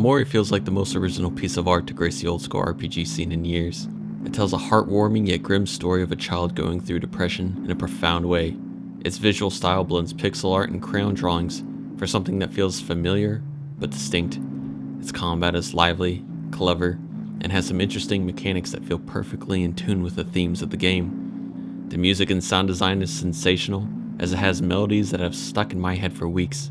Omori feels like the most original piece of art to grace the old school RPG scene in years. It tells a heartwarming yet grim story of a child going through depression in a profound way. Its visual style blends pixel art and crayon drawings for something that feels familiar but distinct. Its combat is lively, clever, and has some interesting mechanics that feel perfectly in tune with the themes of the game. The music and sound design is sensational, as it has melodies that have stuck in my head for weeks.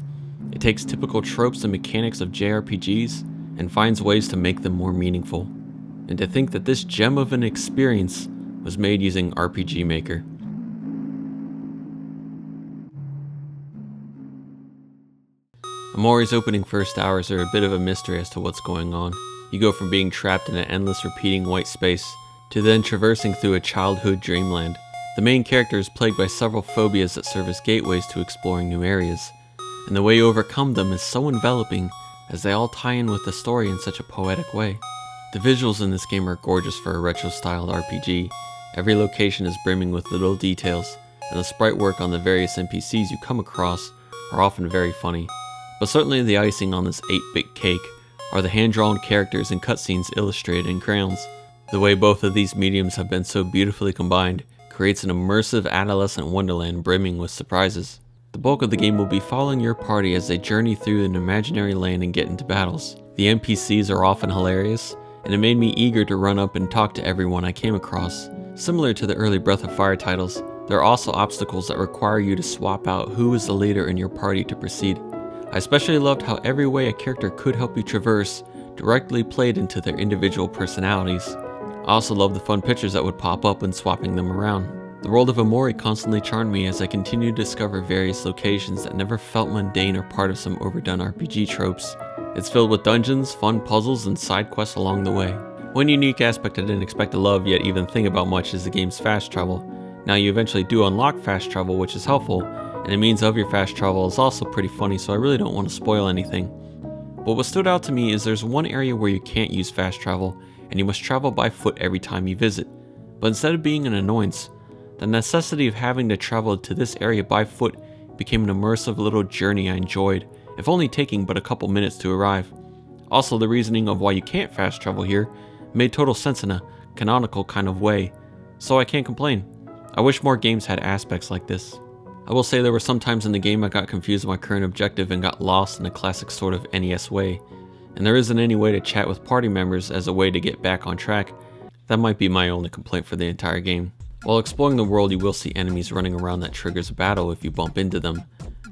It takes typical tropes and mechanics of JRPGs and finds ways to make them more meaningful. And to think that this gem of an experience was made using RPG Maker. Omori's opening first hours are a bit of a mystery as to what's going on. You go from being trapped in an endless repeating white space, to then traversing through a childhood dreamland. The main character is plagued by several phobias that serve as gateways to exploring new areas, and the way you overcome them is so enveloping, as they all tie in with the story in such a poetic way. The visuals in this game are gorgeous for a retro-styled RPG. Every location is brimming with little details, and the sprite work on the various NPCs you come across are often very funny. But certainly the icing on this 8-bit cake are the hand-drawn characters and cutscenes illustrated in crayons. The way both of these mediums have been so beautifully combined creates an immersive adolescent wonderland brimming with surprises. The bulk of the game will be following your party as they journey through an imaginary land and get into battles. The NPCs are often hilarious, and it made me eager to run up and talk to everyone I came across. Similar to the early Breath of Fire titles, there are also obstacles that require you to swap out who is the leader in your party to proceed. I especially loved how every way a character could help you traverse directly played into their individual personalities. I also loved the fun pictures that would pop up when swapping them around. The world of Omori constantly charmed me as I continued to discover various locations that never felt mundane or part of some overdone RPG tropes. It's filled with dungeons, fun puzzles, and side quests along the way. One unique aspect I didn't expect to love yet even think about much is the game's fast travel. Now you eventually do unlock fast travel, which is helpful, and the means of your fast travel is also pretty funny, so I really don't want to spoil anything. But what stood out to me is there's one area where you can't use fast travel, and you must travel by foot every time you visit. But instead of being an annoyance, the necessity of having to travel to this area by foot became an immersive little journey I enjoyed, if only taking but a couple minutes to arrive. Also, the reasoning of why you can't fast travel here made total sense in a canonical kind of way, so I can't complain. I wish more games had aspects like this. I will say there were some times in the game I got confused with my current objective and got lost in a classic sort of NES way, and there isn't any way to chat with party members as a way to get back on track. That might be my only complaint for the entire game. While exploring the world, you will see enemies running around that triggers a battle if you bump into them.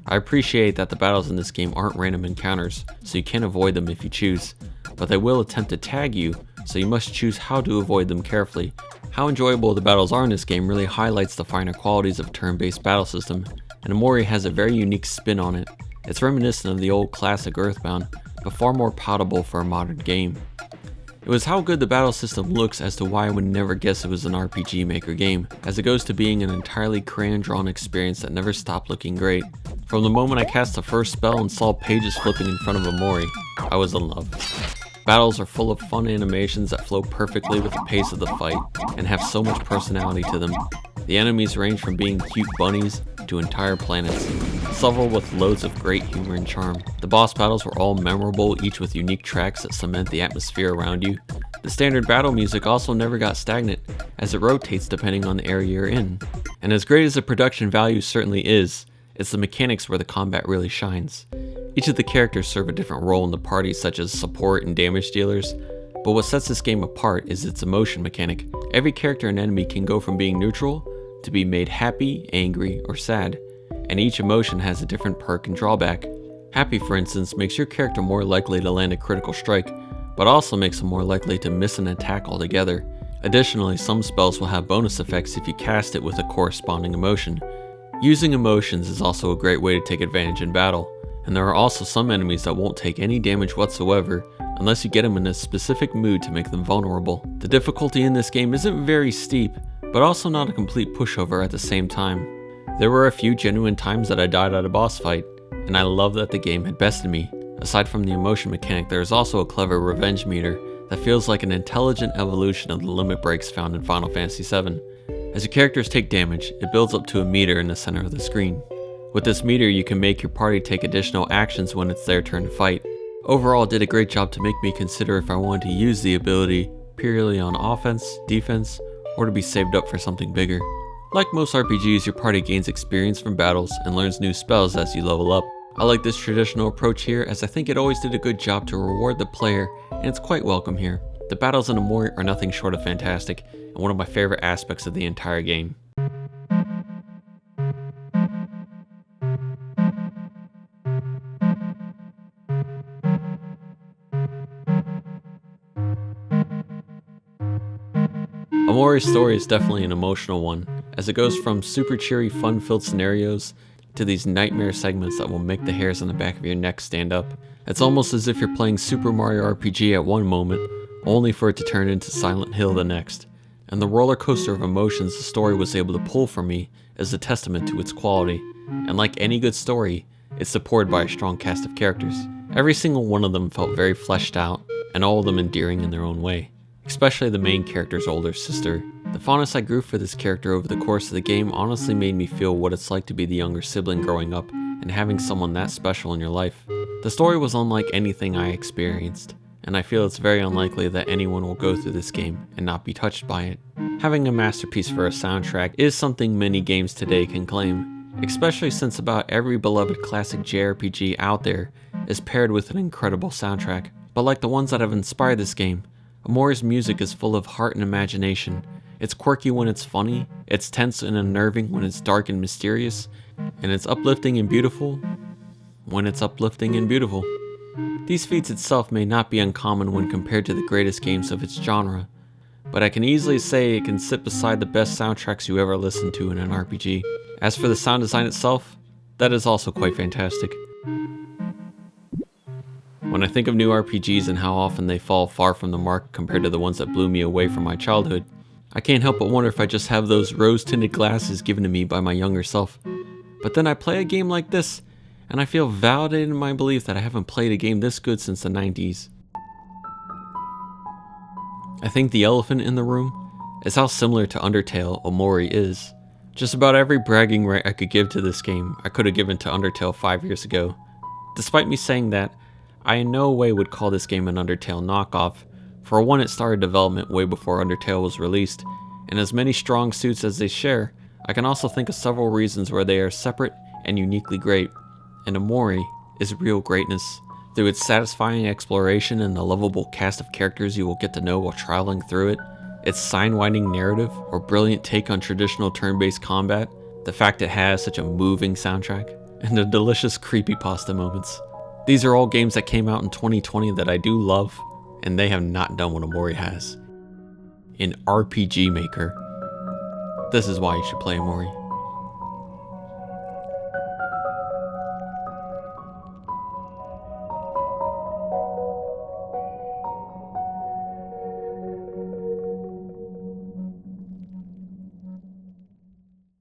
I appreciate that the battles in this game aren't random encounters, so you can avoid them if you choose, but they will attempt to tag you, so you must choose how to avoid them carefully. How enjoyable the battles are in this game really highlights the finer qualities of a turn-based battle system, and Omori has a very unique spin on it. It's reminiscent of the old classic Earthbound, but far more palatable for a modern game. It was how good the battle system looks as to why I would never guess it was an RPG Maker game, as it goes to being an entirely crayon-drawn experience that never stopped looking great. From the moment I cast the first spell and saw pages flipping in front of Omori, I was in love. Battles are full of fun animations that flow perfectly with the pace of the fight, and have so much personality to them. The enemies range from being cute bunnies to entire planets, several with loads of great humor and charm. The boss battles were all memorable, each with unique tracks that cement the atmosphere around you. The standard battle music also never got stagnant, as it rotates depending on the area you're in. And as great as the production value certainly is, it's the mechanics where the combat really shines. Each of the characters serve a different role in the party, such as support and damage dealers, but what sets this game apart is its emotion mechanic. Every character and enemy can go from being neutral to be made happy, angry, or sad, and each emotion has a different perk and drawback. Happy, for instance, makes your character more likely to land a critical strike, but also makes them more likely to miss an attack altogether. Additionally, some spells will have bonus effects if you cast it with a corresponding emotion. Using emotions is also a great way to take advantage in battle, and there are also some enemies that won't take any damage whatsoever unless you get them in a specific mood to make them vulnerable. The difficulty in this game isn't very steep, but also not a complete pushover at the same time. There were a few genuine times that I died at a boss fight, and I love that the game had bested me. Aside from the emotion mechanic, there is also a clever revenge meter that feels like an intelligent evolution of the limit breaks found in Final Fantasy VII. As your characters take damage, it builds up to a meter in the center of the screen. With this meter, you can make your party take additional actions when it's their turn to fight. Overall, it did a great job to make me consider if I wanted to use the ability purely on offense, defense, or to be saved up for something bigger. Like most RPGs, your party gains experience from battles and learns new spells as you level up. I like this traditional approach here as I think it always did a good job to reward the player, and it's quite welcome here. The battles in Omori are nothing short of fantastic, and one of my favorite aspects of the entire game. Omori's story is definitely an emotional one, as it goes from super cheery, fun-filled scenarios to these nightmare segments that will make the hairs on the back of your neck stand up. It's almost as if you're playing Super Mario RPG at one moment, only for it to turn into Silent Hill the next. And the roller coaster of emotions the story was able to pull from me is a testament to its quality. And like any good story, it's supported by a strong cast of characters. Every single one of them felt very fleshed out, and all of them endearing in their own way. Especially the main character's older sister. The fondness I grew for this character over the course of the game honestly made me feel what it's like to be the younger sibling growing up and having someone that special in your life. The story was unlike anything I experienced, and I feel it's very unlikely that anyone will go through this game and not be touched by it. Having a masterpiece for a soundtrack is something many games today can claim, especially since about every beloved classic JRPG out there is paired with an incredible soundtrack. But like the ones that have inspired this game, Omori's music is full of heart and imagination. It's quirky when it's funny, it's tense and unnerving when it's dark and mysterious, and it's uplifting and beautiful when it's uplifting and beautiful. These feats itself may not be uncommon when compared to the greatest games of its genre, but I can easily say it can sit beside the best soundtracks you ever listened to in an RPG. As for the sound design itself, that is also quite fantastic. When I think of new RPGs and how often they fall far from the mark compared to the ones that blew me away from my childhood, I can't help but wonder if I just have those rose-tinted glasses given to me by my younger self. But then I play a game like this, and I feel validated in my belief that I haven't played a game this good since the 90s. I think the elephant in the room is how similar to Undertale Omori is. Just about every bragging right I could give to this game, I could have given to Undertale 5 years ago. Despite me saying that, I in no way would call this game an Undertale knockoff. For one, it started development way before Undertale was released, and as many strong suits as they share, I can also think of several reasons where they are separate and uniquely great. And Omori is real greatness. Through its satisfying exploration and the lovable cast of characters you will get to know while traveling through it, its sign-winding narrative or brilliant take on traditional turn-based combat, the fact it has such a moving soundtrack, and the delicious creepypasta moments. These are all games that came out in 2020 that I do love, and they have not done what Omori has. An RPG maker. This is why you should play Omori.